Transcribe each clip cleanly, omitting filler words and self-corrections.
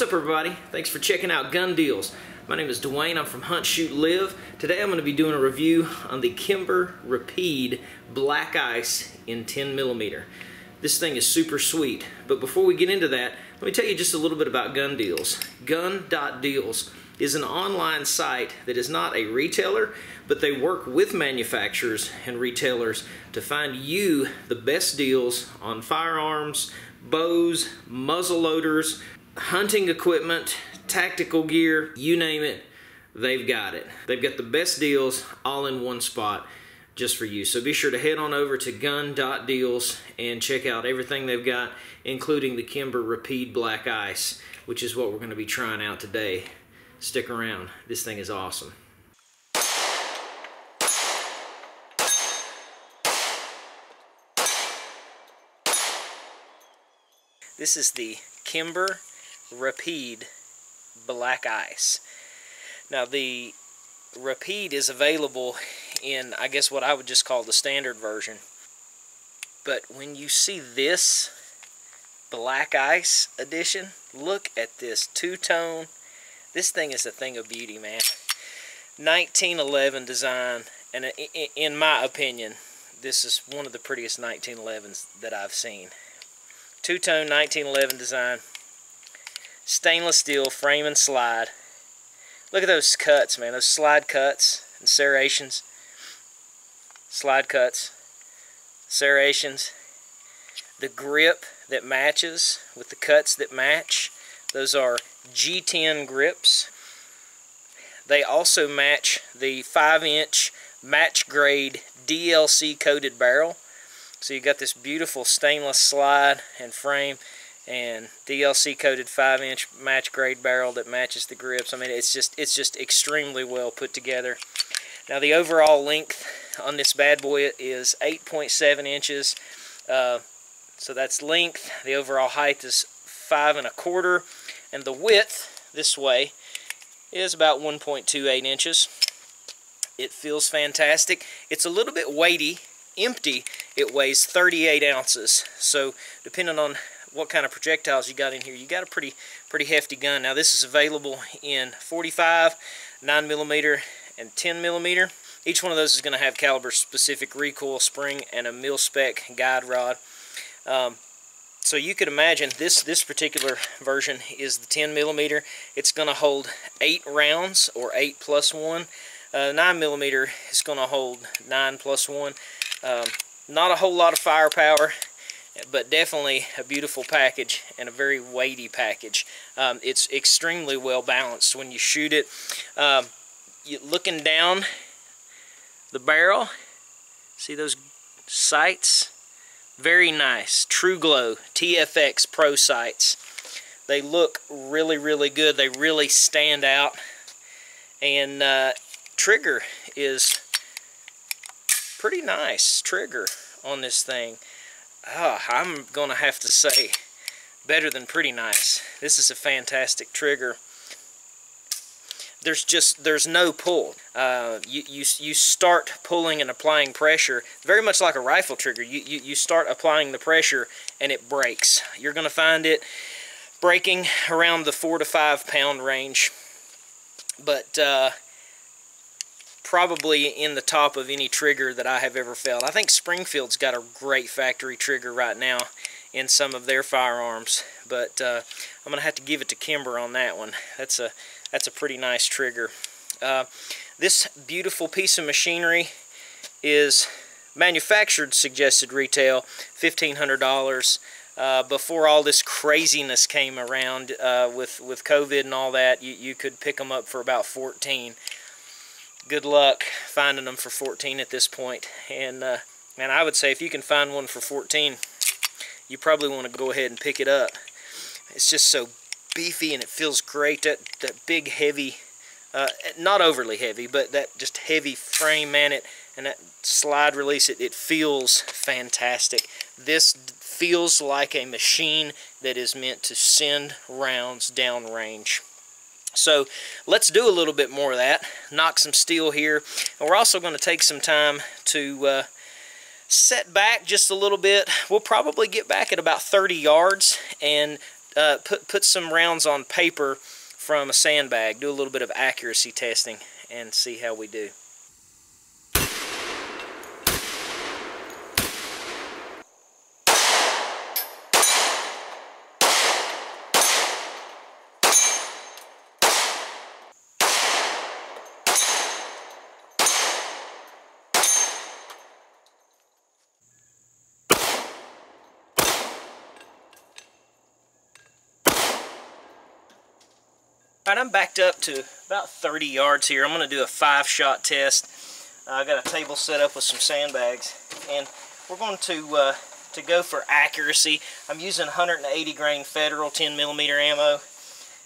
What's up, everybody? Thanks for checking out Gun Deals. My name is Dwayne. I'm from Hunt, Shoot, Live. Today I'm going to be doing a review on the Kimber Rapide Black Ice in 10mm. This thing is super sweet, but before we get into that, let me tell you just a little bit about Gun Deals. Gun.deals is an online site that is not a retailer, but they work with manufacturers and retailers to find you the best deals on firearms, bows, muzzle loaders, hunting equipment, tactical gear, you name it, they've got it. They've got the best deals all in one spot just for you. So be sure to head on over to gun.deals and check out everything they've got, including the Kimber Rapide Black Ice, which is what we're going to be trying out today. Stick around. This thing is awesome. This is the Kimber Rapide Black Ice. Now the Rapide is available in, I guess, what I would just call the standard version. But when you see this Black Ice edition, look at this two-tone. This thing is a thing of beauty, man. 1911 design, and in my opinion, this is one of the prettiest 1911s that I've seen. Two-tone 1911 design. Stainless steel frame and slide. Look at those cuts, man. Those slide cuts and serrations. Slide cuts, serrations. The grip that matches with the cuts that match. Those are G10 grips. They also match the 5-inch match grade DLC coated barrel. So you got this beautiful stainless slide and frame and DLC coated 5-inch match grade barrel that matches the grips. I mean, it's just extremely well put together. Now the overall length on this bad boy is 8.7 inches. So that's length. The overall height is 5 1/4, and the width this way is about 1.28 inches. It feels fantastic. It's a little bit weighty. Empty, it weighs 38 ounces. So depending on what kind of projectiles you got in here, you got a pretty hefty gun. Now this is available in 45, 9mm, and 10mm. Each one of those is going to have caliber specific recoil spring and a mil-spec guide rod. So you could imagine this particular version is the 10mm. It's going to hold 8 rounds, or 8 plus 1. 9mm is going to hold 9 plus 1. Not a whole lot of firepower, but definitely a beautiful package and a very weighty package. It's extremely well balanced when you shoot it. Looking down the barrel, see those sights? Very nice. True Glow TFX Pro sights. They look really good. They really stand out. And trigger is pretty nice. Trigger on this thing. I'm gonna have to say better than pretty nice. This is a fantastic trigger. There's no pull. You start pulling and applying pressure, very much like a rifle trigger. You start applying the pressure and it breaks. You're gonna find it breaking around the 4 to 5 pound range, but probably in the top of any trigger that I have ever felt. I think Springfield's got a great factory trigger right now in some of their firearms, but I'm gonna have to give it to Kimber on that one. That's a pretty nice trigger. This beautiful piece of machinery is manufactured suggested retail $1,500. Before all this craziness came around with COVID and all that, you could pick them up for about $14. Good luck finding them for $14 at this point. And man, I would say if you can find one for $14, you probably want to go ahead and pick it up. It's just so beefy and it feels great. That big heavy, not overly heavy, but that just heavy frame, man, and that slide release, it feels fantastic. This feels like a machine that is meant to send rounds downrange. So let's do a little bit more of that, knock some steel here, and we're also going to take some time to set back just a little bit. We'll probably get back at about 30 yards and put some rounds on paper from a sandbag, do a little bit of accuracy testing, and see how we do. Alright, I'm backed up to about 30 yards here. I'm going to do a 5-shot test. I got a table set up with some sandbags, and we're going to go for accuracy. I'm using 180 grain Federal 10mm ammo.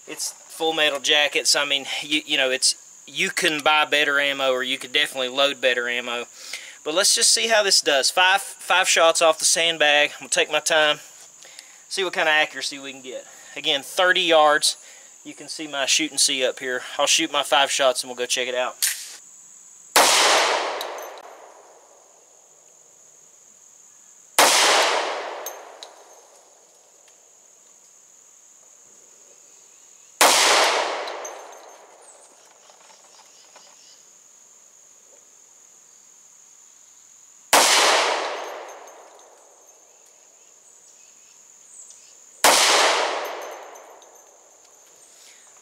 It's full metal jackets. I mean, you can buy better ammo, or you could definitely load better ammo. But let's just see how this does. Five shots off the sandbag. I'm going to take my time, see what kind of accuracy we can get. Again, 30 yards. You can see my shoot and see up here. I'll shoot my 5 shots and we'll go check it out.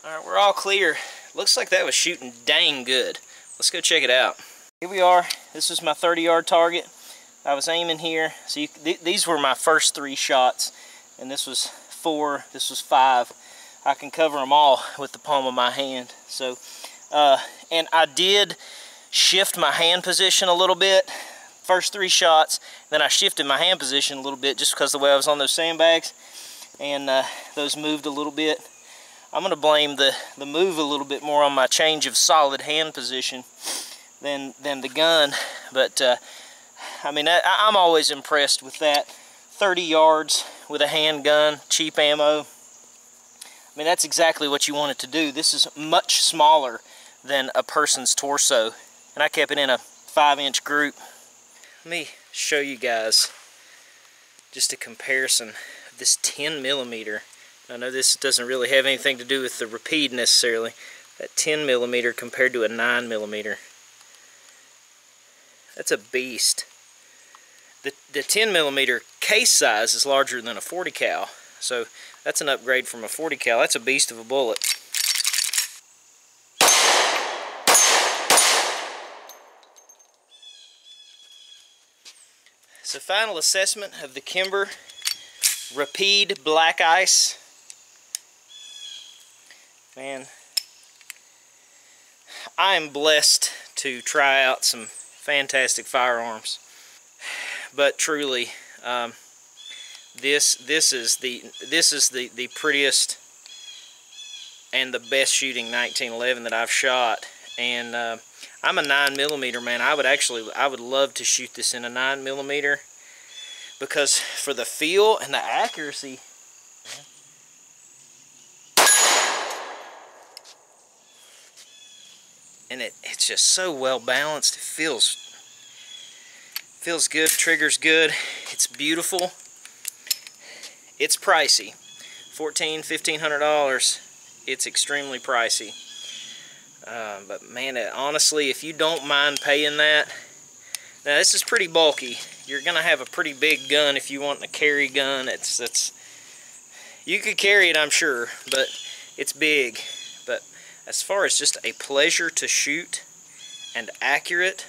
Alright, we're all clear. Looks like that was shooting dang good. Let's go check it out. Here we are. This is my 30-yard target. I was aiming here. So these were my first 3 shots. And this was 4, this was 5. I can cover them all with the palm of my hand. So, and I did shift my hand position a little bit. First 3 shots. Then I shifted my hand position a little bit just because of the way I was on those sandbags. And those moved a little bit. I'm going to blame the move a little bit more on my change of solid hand position than the gun. But, I mean, I'm always impressed with that. 30 yards with a handgun, cheap ammo. I mean, that's exactly what you want it to do. This is much smaller than a person's torso. And I kept it in a 5-inch group. Let me show you guys just a comparison of this 10mm. I know this doesn't really have anything to do with the Rapide necessarily. That 10mm compared to a 9mm. That's a beast. The 10mm case size is larger than a 40 cal. So that's an upgrade from a 40 cal. That's a beast of a bullet. So final assessment of the Kimber Rapide Black Ice. Man, I am blessed to try out some fantastic firearms, but truly, this is the prettiest and the best shooting 1911 that I've shot. And I'm a 9mm man. I would love to shoot this in a 9mm because for the feel and the accuracy. And it's just so well balanced. It feels good, trigger's good, it's beautiful. It's pricey. $1,500. It's extremely pricey. But man, honestly, if you don't mind paying that, now this is pretty bulky. You're gonna have a pretty big gun if you want a carry gun. You could carry it, I'm sure, but it's big. But as far as just a pleasure to shoot and accurate,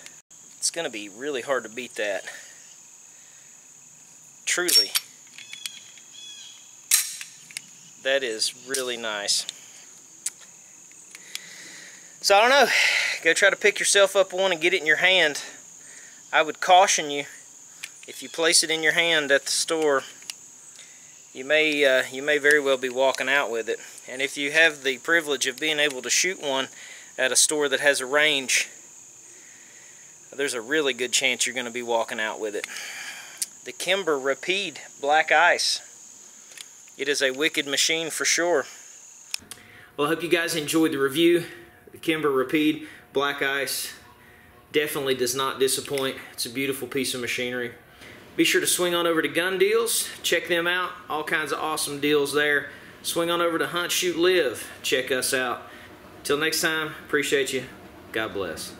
it's going to be really hard to beat that. Truly. That is really nice. So I don't know, go try to pick yourself up one and get it in your hand. I would caution you, if you place it in your hand at the store, you may very well be walking out with it. And if you have the privilege of being able to shoot one at a store that has a range, there's a really good chance you're going to be walking out with it. The Kimber Rapide Black Ice. It is a wicked machine for sure. Well, I hope you guys enjoyed the review. The Kimber Rapide Black Ice definitely does not disappoint. It's a beautiful piece of machinery. Be sure to swing on over to Gun Deals. Check them out. All kinds of awesome deals there. swing on over to Hunt, Shoot, Live. Check us out. Till next time, appreciate you. God bless.